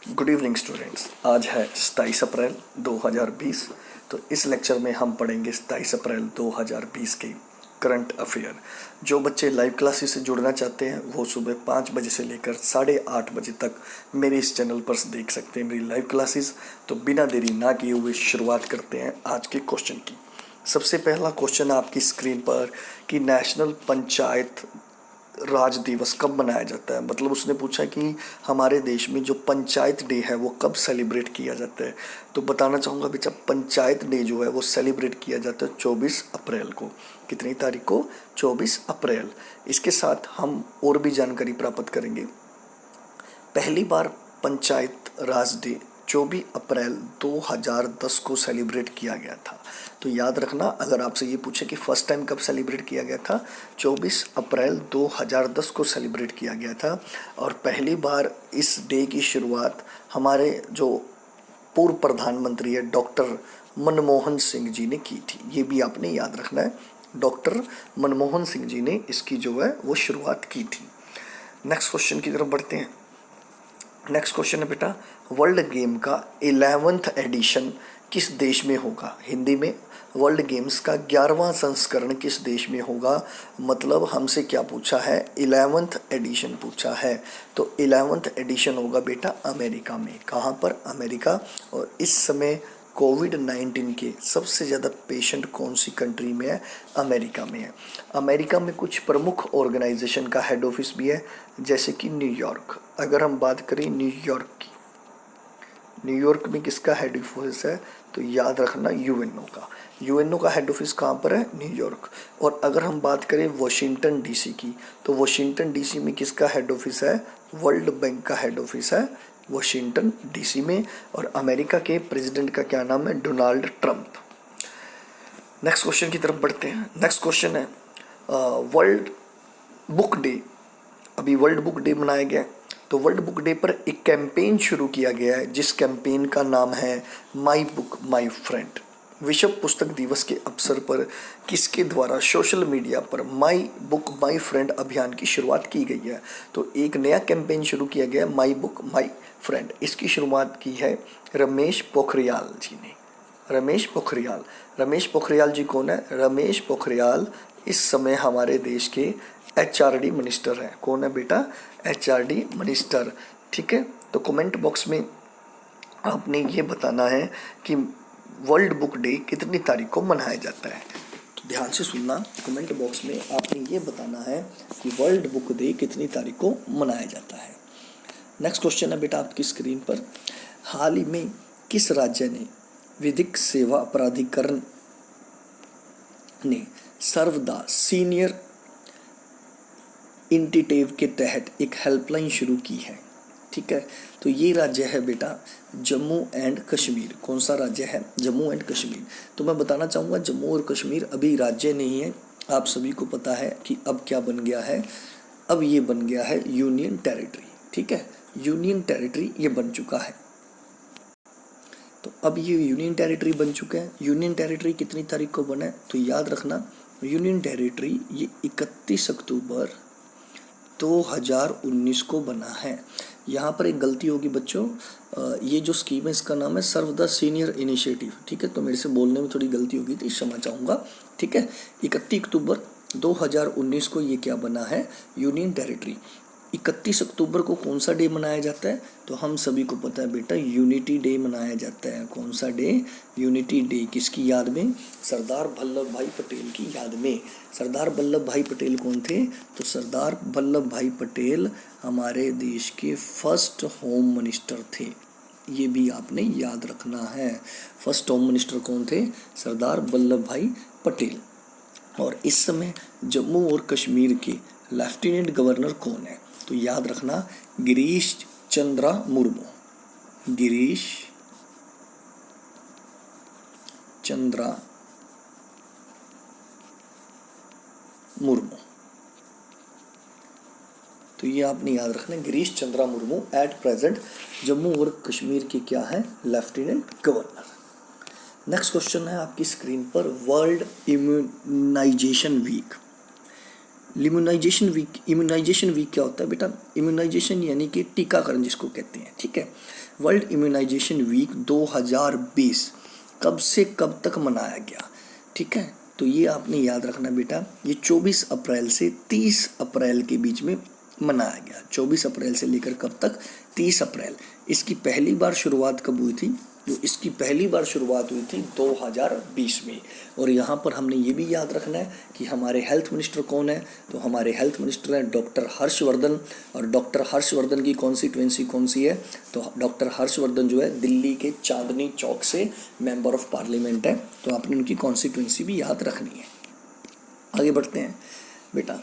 Good evening students. आज है 27 अप्रैल 2020। तो इस लेक्चर में हम पढ़ेंगे 27 अप्रैल 2020 के करंट अफेयर। जो बच्चे लाइव क्लासेस से जुड़ना चाहते हैं वो सुबह 5 बजे से लेकर 8:30 बजे तक मेरे इस चैनल पर देख सकते हैं मेरी लाइव क्लासेस। तो बिना देरी ना किए हुए शुरुआत करते हैं आज के क्वेश्चन की। सबसे पहला क्वेश्चन आपकी स्क्रीन पर कि नेशनल पंचायत राज दिवस कब मनाया जाता है। मतलब उसने पूछा कि हमारे देश में जो पंचायत डे है वो कब सेलिब्रेट किया जाता है। तो बताना चाहूँगा बेटा, पंचायत डे जो है वो सेलिब्रेट किया जाता है 24 अप्रैल को। कितनी तारीख को? 24 अप्रैल। इसके साथ हम और भी जानकारी प्राप्त करेंगे। पहली बार पंचायत राज डे 24 अप्रैल 2010 को सेलिब्रेट किया गया था। तो याद रखना, अगर आपसे ये पूछे कि फर्स्ट टाइम कब सेलिब्रेट किया गया था, 24 अप्रैल 2010 को सेलिब्रेट किया गया था। और पहली बार इस डे की शुरुआत हमारे जो पूर्व प्रधानमंत्री है डॉक्टर मनमोहन सिंह जी ने की थी। ये भी आपने याद रखना है, डॉक्टर मनमोहन सिंह जी ने इसकी जो है वो शुरुआत की थी। नेक्स्ट क्वेश्चन की तरफ बढ़ते हैं। नेक्स्ट क्वेश्चन है बेटा, वर्ल्ड गेम का 11th एडिशन किस देश में होगा? हिंदी में वर्ल्ड गेम्स का 11वां संस्करण किस देश में होगा? मतलब हमसे क्या पूछा है? 11th एडिशन पूछा है। तो 11th एडिशन होगा बेटा अमेरिका में। कहाँ पर? अमेरिका। और इस समय कोविड-19 के सबसे ज़्यादा पेशेंट कौन सी कंट्री में है? अमेरिका में है। अमेरिका में कुछ प्रमुख ऑर्गेनाइजेशन का हेड ऑफिस भी है, जैसे कि न्यूयॉर्क। अगर हम बात करें न्यूयॉर्क की, न्यूयॉर्क में किसका हेड ऑफिस है? तो याद रखना यूएनओ का। यूएनओ का हेड ऑफिस कहाँ पर है? न्यूयॉर्क। और अगर हम बात करें वाशिंगटन डीसी की, तो वाशिंगटन डीसी में किसका हेड ऑफिस है? वर्ल्ड बैंक का हेड ऑफिस है वाशिंगटन डीसी में। और अमेरिका के प्रेसिडेंट का क्या नाम है? Donald Trump. नेक्स्ट क्वेश्चन की तरफ बढ़ते हैं। नेक्स्ट क्वेश्चन है वर्ल्ड बुक डे। अभी वर्ल्ड बुक डे मनाया गया। तो वर्ल्ड बुक डे पर एक कैंपेन शुरू किया गया है, जिस कैंपेन का नाम है माई बुक माई फ्रेंड। विश्व पुस्तक दिवस के अवसर पर किसके द्वारा सोशल मीडिया पर माई बुक माई फ्रेंड अभियान की शुरुआत की गई है? तो एक नया कैंपेन शुरू किया गया है, माई बुक माई फ्रेंड। इसकी शुरुआत की है रमेश पोखरियाल जी ने। रमेश पोखरियाल जी कौन है? रमेश पोखरियाल इस समय हमारे देश के एचआरडी मिनिस्टर हैं। कौन है बेटा? HRD minister. ठीक है। तो कमेंट बॉक्स में आपने ये बताना है कि वर्ल्ड बुक डे कितनी तारीख को मनाया जाता है। तो ध्यान से सुनना, कमेंट बॉक्स में आपने ये बताना है कि वर्ल्ड बुक डे कितनी तारीख को मनाया जाता है। नेक्स्ट क्वेश्चन है बेटा आपकी स्क्रीन पर, हाल ही में किस राज्य ने विधिक सेवा प्राधिकरण ने सर्वदा सीनियर इंटीटेव के तहत एक हेल्पलाइन शुरू की है? ठीक है। तो ये राज्य है बेटा जम्मू एंड कश्मीर। कौन सा राज्य है? जम्मू एंड कश्मीर। तो मैं बताना चाहूँगा, जम्मू और कश्मीर अभी राज्य नहीं है। आप सभी को पता है कि अब क्या बन गया है? अब ये बन गया है यूनियन टेरिटरी। ठीक है, यूनियन टेरिटरी ये बन चुका है। तो अब ये यूनियन टेरिटरी बन चुका है। यूनियन टेरिटरी कितनी तारीख को बना है? तो याद रखना, यूनियन टेरिटरी ये 31 अक्टूबर 2019 को बना है। यहाँ पर एक गलती होगी बच्चों, ये जो स्कीम है इसका नाम है सर्वदा सीनियर इनिशिएटिव। ठीक है, तो मेरे से बोलने में थोड़ी गलती होगी थी, क्षमा चाहूँगा। ठीक है, 31 अक्टूबर 2019 को ये क्या बना है? Union territory. 31 अक्टूबर को कौन सा डे मनाया जाता है? तो हम सभी को पता है बेटा, यूनिटी डे मनाया जाता है। कौन सा डे? Unity day. किसकी याद में? सरदार वल्लभ भाई पटेल की याद में। सरदार वल्लभ भाई पटेल कौन थे? तो सरदार वल्लभ भाई पटेल हमारे देश के फर्स्ट होम मिनिस्टर थे। ये भी आपने याद रखना है। फर्स्ट होम मिनिस्टर कौन थे? सरदार वल्लभ भाई पटेल। और इस समय जम्मू और कश्मीर के लेफ्टिनेंट गवर्नर कौन है? तो याद रखना, गिरीश चंद्रा मुर्मू। गिरीश चंद्रा मुर्मू। तो ये आपने याद रखना, गिरीश चंद्रा मुर्मू एट प्रेजेंट जम्मू और कश्मीर के क्या है? Lieutenant governor. नेक्स्ट क्वेश्चन है आपकी स्क्रीन पर, world immunisation week immunisation week क्या होता है बेटा? इम्यूनाइजेशन यानी कि टीकाकरण जिसको कहते हैं, ठीक है। वर्ल्ड इम्यूनाइजेशन वीक 2020 कब से कब तक मनाया गया, ठीक है। तो ये आपने याद रखना बेटा, ये 24 अप्रैल से 30 अप्रैल के बीच में मनाया गया। 24 अप्रैल से लेकर कब तक? 30 अप्रैल। इसकी पहली बार शुरुआत कब हुई थी? इसकी पहली बार शुरुआत हुई थी 2020 में। और यहाँ पर हमने ये भी याद रखना है कि हमारे हेल्थ मिनिस्टर कौन है। तो हमारे हेल्थ मिनिस्टर हैं डॉक्टर हर्षवर्धन। और डॉक्टर हर्षवर्धन की कॉन्स्टिट्यूएंसी कौन सी है? तो डॉक्टर हर्षवर्धन जो है दिल्ली के चांदनी चौक से मेंबर ऑफ पार्लियामेंट है। तो आपने उनकी कॉन्स्टिट्यूएंसी भी याद रखनी है। आगे बढ़ते हैं बेटा,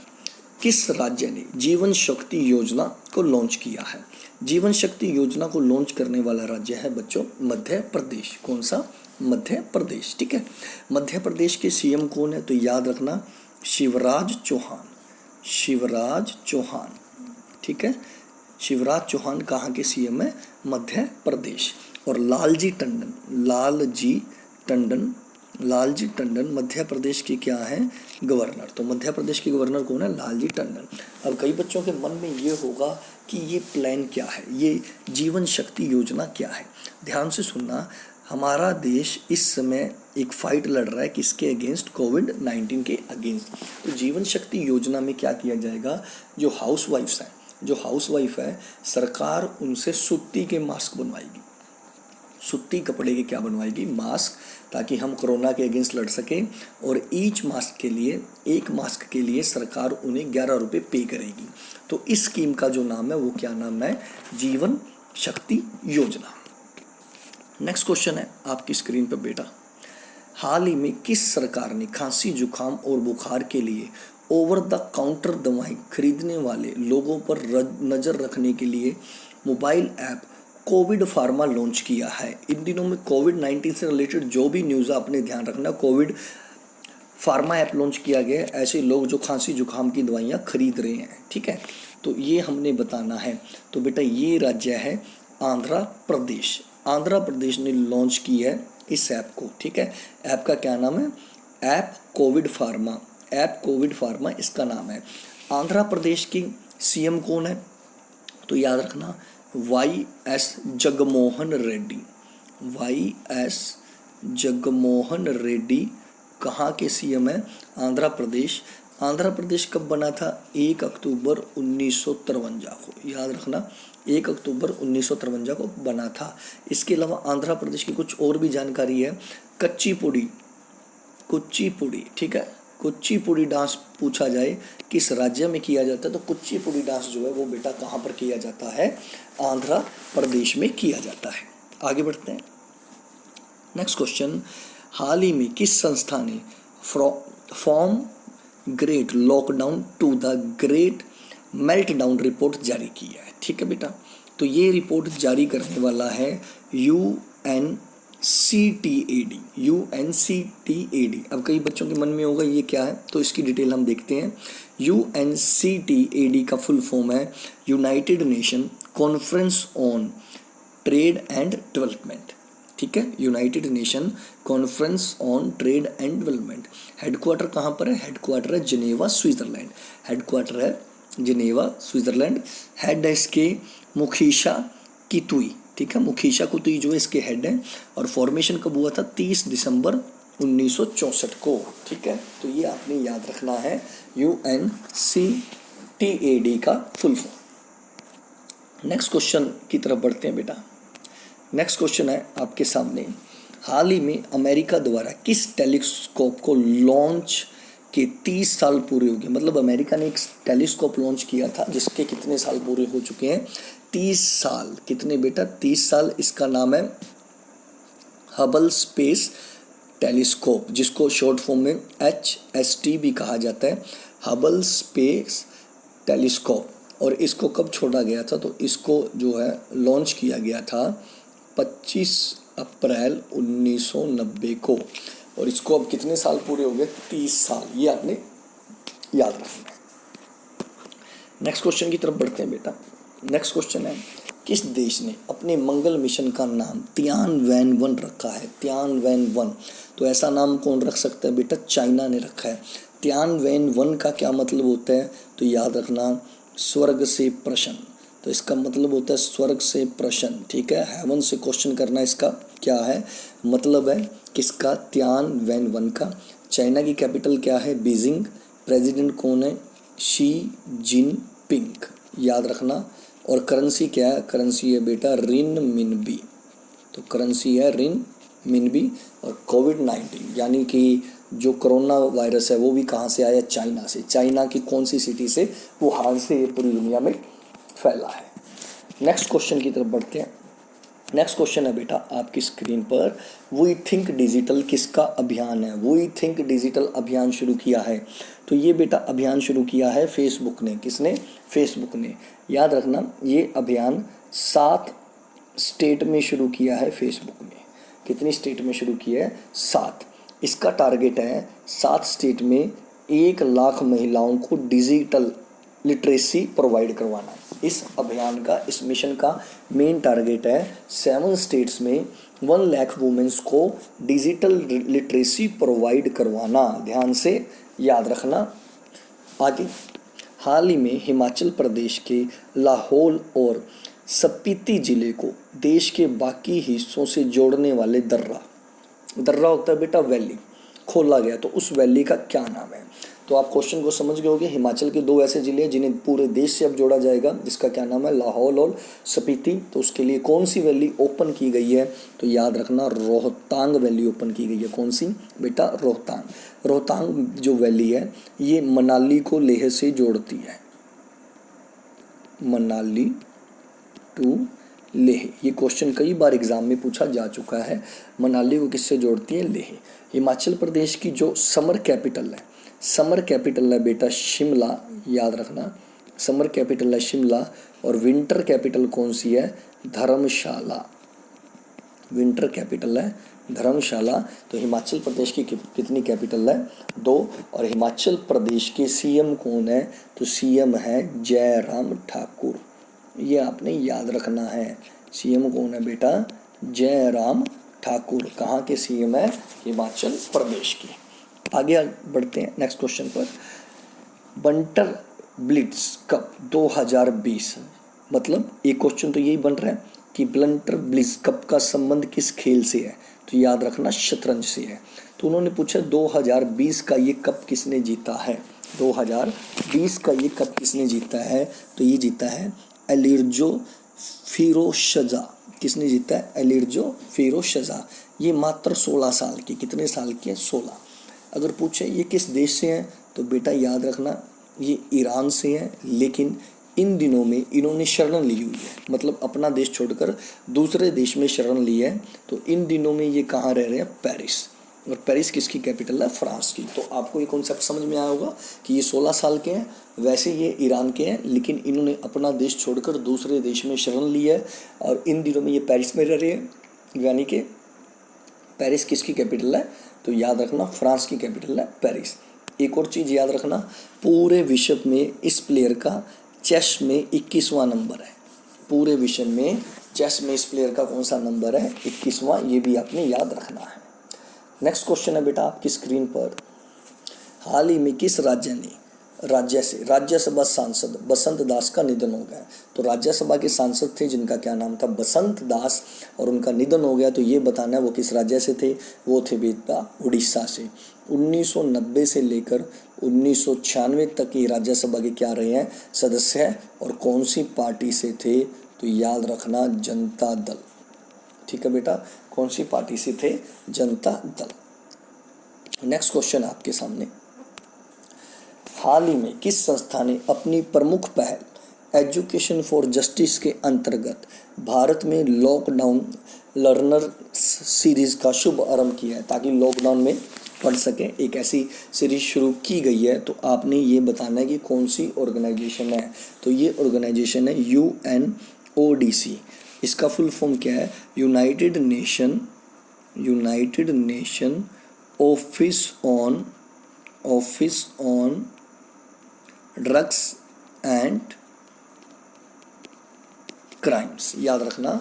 किस राज्य ने जीवन शक्ति योजना को लॉन्च किया है? जीवन शक्ति योजना को लॉन्च करने वाला राज्य है बच्चों मध्य प्रदेश। कौन सा? मध्य प्रदेश, ठीक है। मध्य प्रदेश के सीएम कौन है? तो याद रखना शिवराज चौहान। शिवराज चौहान, ठीक है। शिवराज चौहान कहाँ के सीएम है? मध्य प्रदेश। और लालजी टंडन मध्य प्रदेश के क्या है? गवर्नर। तो मध्य प्रदेश के गवर्नर कौन है? लालजी टंडन। अब कई बच्चों के मन में ये होगा कि ये प्लान क्या है, ये जीवन शक्ति योजना क्या है। ध्यान से सुनना, हमारा देश इस समय एक फाइट लड़ रहा है किसके अगेंस्ट? कोविड-19 के अगेंस्ट। तो जीवन शक्ति योजना में क्या किया जाएगा? जो हाउसवाइफ है, सरकार उनसे सूती के मास्क बनवाएगी। सूती कपड़े के क्या बनवाएगी? मास्क, ताकि हम कोरोना के अगेंस्ट लड़ सकें। और एक मास्क के लिए सरकार उन्हें 11 रुपये पे करेगी। तो इस स्कीम का जो नाम है वो क्या नाम है? जीवन शक्ति योजना। नेक्स्ट क्वेश्चन है आपकी स्क्रीन पर बेटा, हाल ही में किस सरकार ने खांसी जुकाम और बुखार के लिए ओवर द काउंटर दवाएं खरीदने वाले लोगों पर नज़र रखने के लिए mobile app Covid pharma launch किया है? इन दिनों में कोविड-19 से रिलेटेड जो भी न्यूज़ आपने ध्यान रखना, कोविड फार्मा ऐप लॉन्च किया गया है। ऐसे लोग जो खांसी जुकाम की दवाइयाँ खरीद रहे हैं, ठीक है। तो ये हमने बताना है। तो बेटा ये राज्य है आंध्र प्रदेश। आंध्र प्रदेश ने लॉन्च की है इस ऐप को, ठीक है। ऐप का क्या नाम है? ऐप कोविड फार्मा इसका नाम है। आंध्र प्रदेश की सीएम कौन है? तो याद रखना YS जगमोहन रेड्डी कहाँ के सीएम है? आंध्र प्रदेश। आंध्र प्रदेश कब बना था? 1 अक्टूबर 1953 को। याद रखना 1 अक्टूबर 1953 को बना था। इसके अलावा आंध्र प्रदेश की कुछ और भी जानकारी है। कुचिपुड़ी, ठीक है। कुचिपुड़ी डांस पूछा जाए किस राज्य में किया जाता है, तो कुचिपुड़ी डांस जो है वो बेटा कहाँ पर किया जाता है? आंध्र प्रदेश में किया जाता है। आगे बढ़ते हैं। नेक्स्ट क्वेश्चन, हाल ही में किस संस्था ने from great lockdown to the great meltdown report जारी की है? ठीक है बेटा, तो ये रिपोर्ट जारी करने वाला है UNCTAD। अब कई बच्चों के मन में होगा ये क्या है, तो इसकी डिटेल हम देखते हैं। UNCTAD का फुल फॉर्म है United nation conference on trade and development, ठीक है। United nation conference on trade and development. Headquarter कहाँ पर है? हेडक्वार्टर है जिनेवा स्विट्जरलैंड। हेड है इसके मुखीशा कितुई, ठीक है। मुखीशा कुतुई जो है इसके हेड हैं। और फॉर्मेशन कब हुआ था? 30 दिसंबर 1964 को, ठीक है। तो ये आपने याद रखना है UNCTAD का फुल फॉर्म। नेक्स्ट क्वेश्चन की तरफ बढ़ते हैं बेटा। नेक्स्ट क्वेश्चन है आपके सामने, हाल ही में अमेरिका द्वारा किस टेलीस्कोप को लॉन्च के 30 साल पूरे हो गए? मतलब अमेरिका ने एक टेलीस्कोप लॉन्च किया था जिसके कितने साल पूरे हो चुके हैं? 30 साल। कितने बेटा? 30 साल। इसका नाम है हबल स्पेस टेलीस्कोप, जिसको शॉर्ट फॉर्म में HST भी कहा जाता है, हबल स्पेस टेलीस्कोप। और इसको कब छोड़ा गया था? तो इसको जो है लॉन्च किया गया था 25 अप्रैल 1990 को। और इसको अब कितने साल पूरे हो गए? 30 साल। ये आपने याद रखना है। नेक्स्ट क्वेश्चन की तरफ बढ़ते हैं बेटा। नेक्स्ट क्वेश्चन है, किस देश ने अपने मंगल मिशन का नाम तियानवेन-1 रखा है? तियानवेन-1, तो ऐसा नाम कौन रख सकता है बेटा? चाइना ने रखा है। त्यानवेन का क्या मतलब होता है, तो याद रखना स्वर्ग से प्रसन्न, तो इसका मतलब होता है स्वर्ग से प्रसन्न, ठीक है। हेवन से क्वेश्चन करना, इसका क्या है मतलब है किसका, त्यानवेन का। चाइना की कैपिटल क्या है, बीजिंग। प्रेसिडेंट कौन है, शी जिनपिंग, याद रखना। और करेंसी क्या है, करेंसी है बेटा रिन मिनबी, तो करेंसी है रिन मिनबी। और कोविड-19 यानी कि जो कोरोना वायरस है वो भी कहाँ से आया, चाइना से। चाइना की कौन सी सिटी से, वुहान से ये पूरी दुनिया में फैला है। नेक्स्ट क्वेश्चन की तरफ बढ़ते हैं। नेक्स्ट क्वेश्चन है बेटा आपकी स्क्रीन पर, वी थिंक डिजिटल किसका अभियान है, वी थिंक डिजिटल अभियान शुरू किया है, तो ये बेटा अभियान शुरू किया है फेसबुक ने। किसने, फेसबुक ने। याद रखना ये अभियान 7 स्टेट में शुरू किया है फेसबुक ने। कितनी स्टेट में शुरू किया है, 7। इसका टारगेट है 7 स्टेट में 1 लाख महिलाओं को डिजिटल लिटरेसी प्रोवाइड करवाना। इस अभियान का, इस मिशन का मेन टारगेट है 7 स्टेट्स में 1 लाख वुमेन्स को डिजिटल लिटरेसी प्रोवाइड करवाना। ध्यान से याद रखना। आगे, हाल ही में हिमाचल प्रदेश के लाहौल और स्पीति जिले को देश के बाकी हिस्सों से जोड़ने वाले दर्रा होता है बेटा वैली, खोला गया, तो उस वैली का क्या नाम है। तो आप क्वेश्चन को समझ गए होंगे। हिमाचल के 2 ऐसे ज़िले हैं जिन्हें पूरे देश से अब जोड़ा जाएगा, जिसका क्या नाम है, लाहौल और स्पीति। तो उसके लिए कौन सी वैली ओपन की गई है, तो याद रखना रोहतांग वैली ओपन की गई है। कौन सी बेटा, रोहतांग। रोहतांग जो वैली है ये मनाली को लेह से जोड़ती है, मनाली टू लेह। ये क्वेश्चन कई बार एग्जाम में पूछा जा चुका है। मनाली को किससे जोड़ती है, लेह। हिमाचल प्रदेश की जो समर कैपिटल है बेटा शिमला, याद रखना समर कैपिटल है शिमला। और विंटर कैपिटल कौन सी है, धर्मशाला। विंटर कैपिटल है धर्मशाला। तो हिमाचल प्रदेश की कितनी कैपिटल है, 2। और हिमाचल प्रदेश के सीएम कौन है, तो सीएम है जयराम ठाकुर। ये आपने याद रखना है। सीएम कौन है बेटा, जयराम ठाकुर। कहाँ के सीएम है, हिमाचल प्रदेश के। आगे बढ़ते हैं नेक्स्ट क्वेश्चन पर। बंटर ब्लिट्ज कप 2020, मतलब एक क्वेश्चन तो यही बन रहा है कि ब्लंटर ब्लिट्ज कप का संबंध किस खेल से है, तो याद रखना शतरंज से है। तो उन्होंने पूछा 2020 का ये कप किसने जीता है, 2020 का ये कप किसने जीता है, तो ये जीता है एलिर्जो फिरोशजा। किसने जीता है, एलिर्जो फिरोशजा। ये मात्र 16 साल की, कितने साल की है, 16। अगर पूछे ये किस देश से हैं, तो बेटा याद रखना ये ईरान से है, लेकिन इन दिनों में इन्होंने शरण ली हुई है, मतलब अपना देश छोड़कर दूसरे देश में शरण ली है। तो इन दिनों में ये कहाँ रह रहे हैं, पेरिस। और पेरिस किसकी कैपिटल है, फ्रांस की। तो आपको ये कॉन्सेप्ट समझ में आया होगा कि ये 16 साल के हैं, वैसे ये ईरान के हैं, लेकिन इन्होंने अपना देश छोड़कर दूसरे देश में शरण ली है और इन दिनों में ये पेरिस में रह रहे हैं। यानी कि पेरिस किसकी कैपिटल है, तो याद रखना फ्रांस की कैपिटल है पेरिस। एक और चीज़ याद रखना, पूरे विश्व में इस प्लेयर का चेस में 21वां नंबर है। पूरे विश्व में चेस में इस प्लेयर का कौन सा नंबर है, 21वां। ये भी आपने याद रखना है। नेक्स्ट क्वेश्चन है बेटा आपकी स्क्रीन पर, हाल ही में किस राज्यसभा सांसद बसंत दास का निधन हो गया। तो राज्यसभा के सांसद थे जिनका क्या नाम था, बसंत दास, और उनका निधन हो गया। तो ये बताना है वो किस राज्य से थे, वो थे बेटा उड़ीसा से। 1990 से लेकर 1996 तक ये राज्यसभा के क्या रहे हैं, सदस्य हैं। और कौन सी पार्टी से थे, तो याद रखना जनता दल। ठीक है बेटा, कौन सी पार्टी से थे, जनता दल। नेक्स्ट क्वेश्चन आपके सामने, हाल ही में किस संस्था ने अपनी प्रमुख पहल एजुकेशन फॉर जस्टिस के अंतर्गत भारत में लॉकडाउन लर्नर सीरीज़ का शुभ आरंभ किया है, ताकि लॉकडाउन में पढ़ सकें। एक ऐसी सीरीज शुरू की गई है, तो आपने ये बताना है कि कौन सी ऑर्गेनाइजेशन है। तो ये ऑर्गेनाइजेशन है UNODC। इसका फुल फॉर्म क्या है, United nation office on drugs and crimes. याद रखना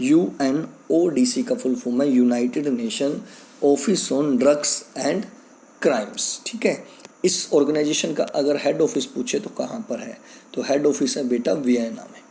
UNODC का फुल फॉर्म है United nation office on drugs and crimes. ठीक है, इस ऑर्गेनाइजेशन का अगर हेड ऑफिस पूछे तो कहाँ पर है, तो हेड ऑफिस है बेटा वियना में।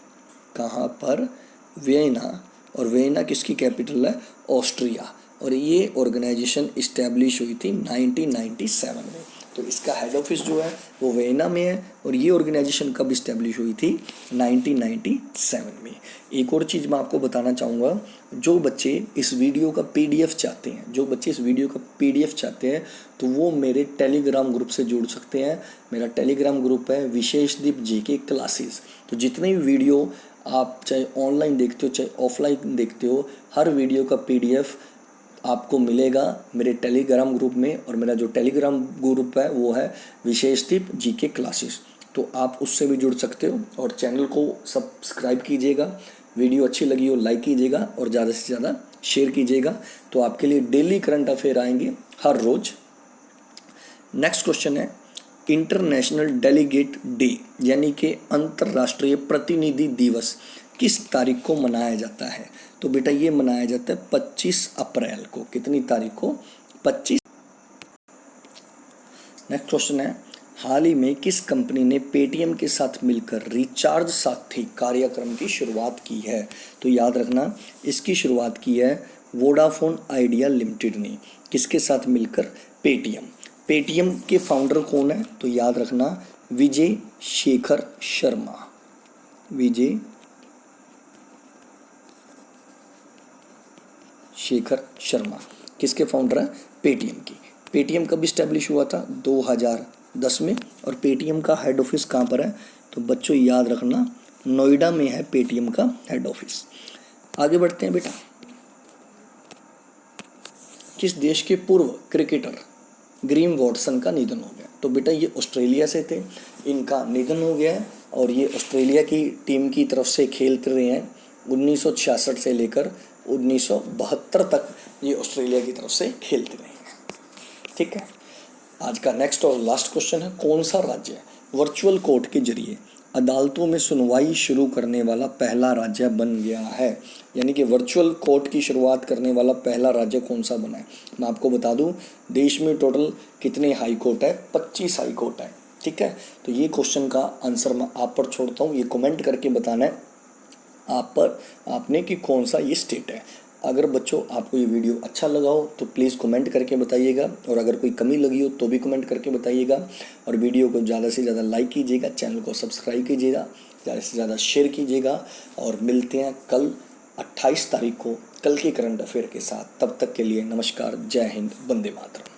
कहाँ पर? वियना। और वियना किसकी कैपिटल है? ऑस्ट्रिया। और ये ऑर्गेनाइजेशन इस्टेब्लिश हुई थी 1997 में। तो इसका हेड ऑफिस जो है वो वियना में है। और ये ऑर्गेनाइजेशन कब इस्टेब्लिश हुई थी? 1997 में। एक और चीज़ मैं आपको बताना चाहूँगा, जो बच्चे इस वीडियो का PDF चाहते हैं, जो बच्चे इस वीडियो का PDF चाहते हैं, तो वो मेरे टेलीग्राम ग्रुप से जुड़ सकते हैं। मेरा टेलीग्राम ग्रुप है विशेषदीप GK क्लासेस। तो जितने भी वीडियो आप चाहे ऑनलाइन देखते हो चाहे ऑफलाइन देखते हो, हर वीडियो का PDF आपको मिलेगा मेरे टेलीग्राम ग्रुप में। और मेरा जो टेलीग्राम ग्रुप है वो है विशेषदीप GK क्लासेस। तो आप उससे भी जुड़ सकते हो। और चैनल को सब्सक्राइब कीजिएगा, वीडियो अच्छी लगी हो लाइक कीजिएगा और ज़्यादा से ज़्यादा शेयर कीजिएगा। तो आपके लिए डेली करंट अफेयर आएंगे हर रोज़। नेक्स्ट क्वेश्चन है, इंटरनेशनल डेलीगेट डे यानी कि अंतर्राष्ट्रीय प्रतिनिधि दिवस किस तारीख को मनाया जाता है? तो बेटा ये मनाया जाता है 25 अप्रैल को। कितनी तारीख को? 25। नेक्स्ट क्वेश्चन है, हाल ही में किस कंपनी ने पेटीएम के साथ मिलकर रिचार्ज साथी कार्यक्रम की शुरुआत की है? तो याद रखना, इसकी शुरुआत की है वोडाफोन आइडिया लिमिटेड ने। किसके साथ मिलकर? पेटीएम। पेटीएम के फाउंडर कौन है? तो याद रखना विजय शेखर शर्मा। विजय शेखर शर्मा किसके फाउंडर हैं? पेटीएम की। पेटीएम कब इस्टेब्लिश हुआ था? 2010 में। और पेटीएम का हेड ऑफिस कहाँ पर है? तो बच्चों याद रखना नोएडा में है पेटीएम का हेड ऑफिस। आगे बढ़ते हैं बेटा। किस देश के पूर्व क्रिकेटर ग्रीम वॉटसन का निधन हो गया? तो बेटा ये ऑस्ट्रेलिया से थे, इनका निधन हो गया है। और ये ऑस्ट्रेलिया की टीम की तरफ से खेलते रहे हैं 1966 से लेकर 1972 तक ये ऑस्ट्रेलिया की तरफ से खेलते रहे हैं। ठीक है। आज का नेक्स्ट और लास्ट क्वेश्चन है, कौन सा राज्य वर्चुअल कोर्ट के जरिए अदालतों में सुनवाई शुरू करने वाला पहला राज्य बन गया है? यानी कि वर्चुअल कोर्ट की शुरुआत करने वाला पहला राज्य कौन सा बना है? मैं आपको बता दूं, देश में टोटल कितने हाई कोर्ट है? 25 हाई कोर्ट है। ठीक है। तो ये क्वेश्चन का आंसर मैं आप पर छोड़ता हूँ, ये कमेंट करके बताना है आपने कि कौन सा ये स्टेट है। अगर बच्चों आपको ये वीडियो अच्छा लगा हो तो प्लीज़ कमेंट करके बताइएगा। और अगर कोई कमी लगी हो तो भी कमेंट करके बताइएगा। और वीडियो को ज़्यादा से ज़्यादा लाइक कीजिएगा, चैनल को सब्सक्राइब कीजिएगा, ज़्यादा से ज़्यादा शेयर कीजिएगा। और मिलते हैं कल 28 तारीख को कल के करंट अफेयर के साथ। तब तक के लिए नमस्कार, जय हिंद, वंदे मातरम।